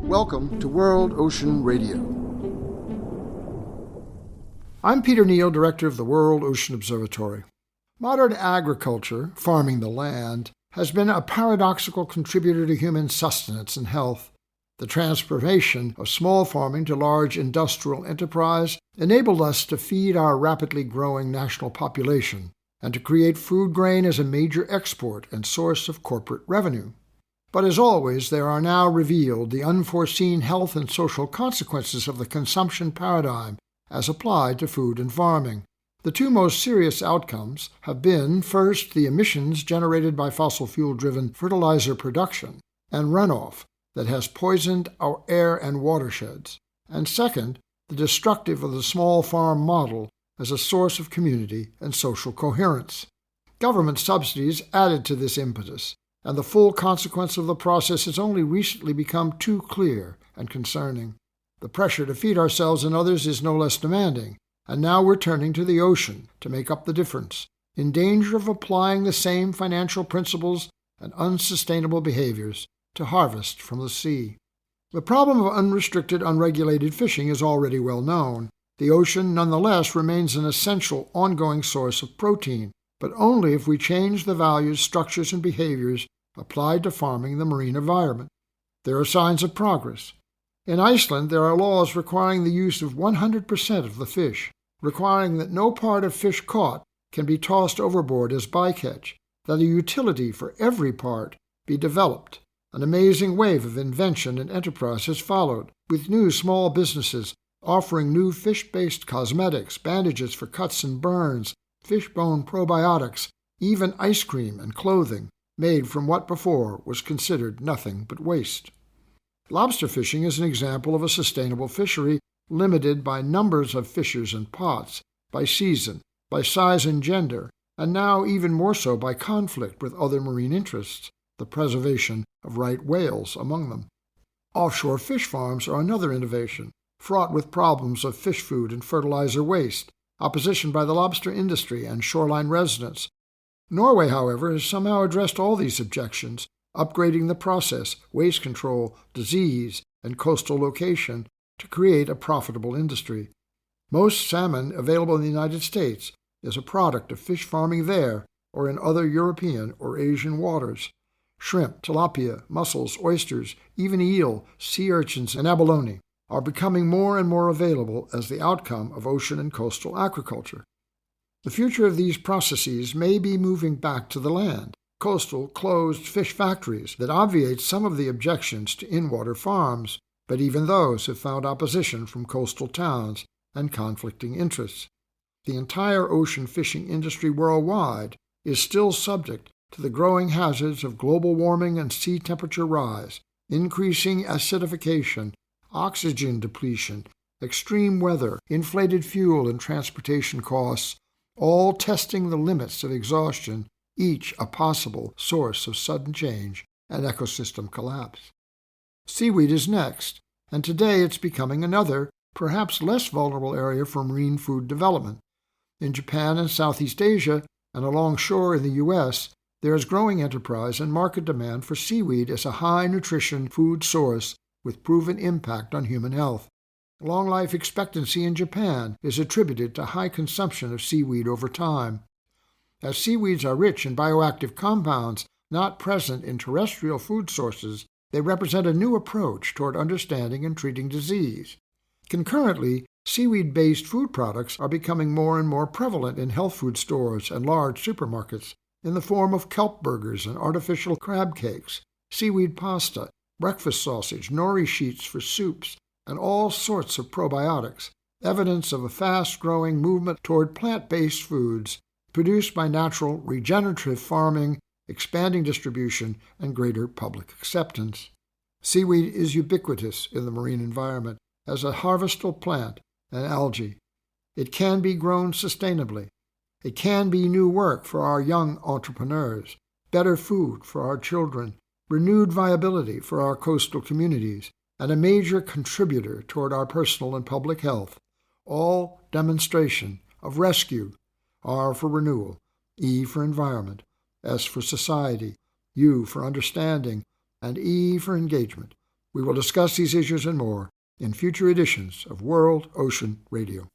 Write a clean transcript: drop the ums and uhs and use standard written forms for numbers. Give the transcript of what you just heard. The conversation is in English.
Welcome to World Ocean Radio. I'm Peter Neill, director of the World Ocean Observatory. Modern agriculture, farming the land, has been a paradoxical contributor to human sustenance and health. The transformation of small farming to large industrial enterprise enabled us to feed our rapidly growing national population and to create food grain as a major export and source of corporate revenue. But as always, there are now revealed the unforeseen health and social consequences of the consumption paradigm as applied to food and farming. The two most serious outcomes have been, first, the emissions generated by fossil fuel-driven fertilizer production and runoff that has poisoned our air and watersheds, and second, the destructive of the small farm model as a source of community and social coherence. Government subsidies added to this impetus, and the full consequence of the process has only recently become too clear and concerning. The pressure to feed ourselves and others is no less demanding, and now we're turning to the ocean to make up the difference, in danger of applying the same financial principles and unsustainable behaviors to harvest from the sea. The problem of unrestricted, unregulated fishing is already well known. The ocean, nonetheless, remains an essential, ongoing source of protein, but only if we change the values, structures, and behaviors applied to farming the marine environment. There are signs of progress. In Iceland, there are laws requiring the use of 100% of the fish, requiring that no part of fish caught can be tossed overboard as bycatch, that a utility for every part be developed. An amazing wave of invention and enterprise has followed, with new small businesses offering new fish-based cosmetics, bandages for cuts and burns, fish bone probiotics, even ice cream and clothing made from what before was considered nothing but waste. Lobster fishing is an example of a sustainable fishery limited by numbers of fishers and pots, by season, by size and gender, and now even more so by conflict with other marine interests, the preservation of right whales among them. Offshore fish farms are another innovation, fraught with problems of fish food and fertilizer waste, opposition by the lobster industry and shoreline residents. Norway, however, has somehow addressed all these objections, upgrading the process, waste control, disease, and coastal location to create a profitable industry. Most salmon available in the United States is a product of fish farming there or in other European or Asian waters. Shrimp, tilapia, mussels, oysters, even eel, sea urchins, and abalone are becoming more and more available as the outcome of ocean and coastal aquaculture. The future of these processes may be moving back to the land, coastal, closed fish factories that obviate some of the objections to in-water farms, but even those have found opposition from coastal towns and conflicting interests. The entire ocean fishing industry worldwide is still subject to the growing hazards of global warming and sea temperature rise, increasing acidification, oxygen depletion, extreme weather, inflated fuel and transportation costs, all testing the limits of exhaustion, each a possible source of sudden change and ecosystem collapse. Seaweed is next, and today it's becoming another, perhaps less vulnerable area for marine food development. In Japan and Southeast Asia, and alongshore in the U.S., there is growing enterprise and market demand for seaweed as a high-nutrition food source with proven impact on human health. Long life expectancy in Japan is attributed to high consumption of seaweed over time. As seaweeds are rich in bioactive compounds not present in terrestrial food sources, they represent a new approach toward understanding and treating disease. Concurrently, seaweed-based food products are becoming more and more prevalent in health food stores and large supermarkets in the form of kelp burgers and artificial crab cakes, seaweed pasta, breakfast sausage, nori sheets for soups, and all sorts of probiotics, evidence of a fast-growing movement toward plant-based foods produced by natural regenerative farming, expanding distribution, and greater public acceptance. Seaweed is ubiquitous in the marine environment as a harvestable plant and algae. It can be grown sustainably. It can be new work for our young entrepreneurs, better food for our children, renewed viability for our coastal communities, and a major contributor toward our personal and public health, all demonstration of rescue, R for renewal, E for environment, S for society, U for understanding, and E for engagement. We will discuss these issues and more in future editions of World Ocean Radio.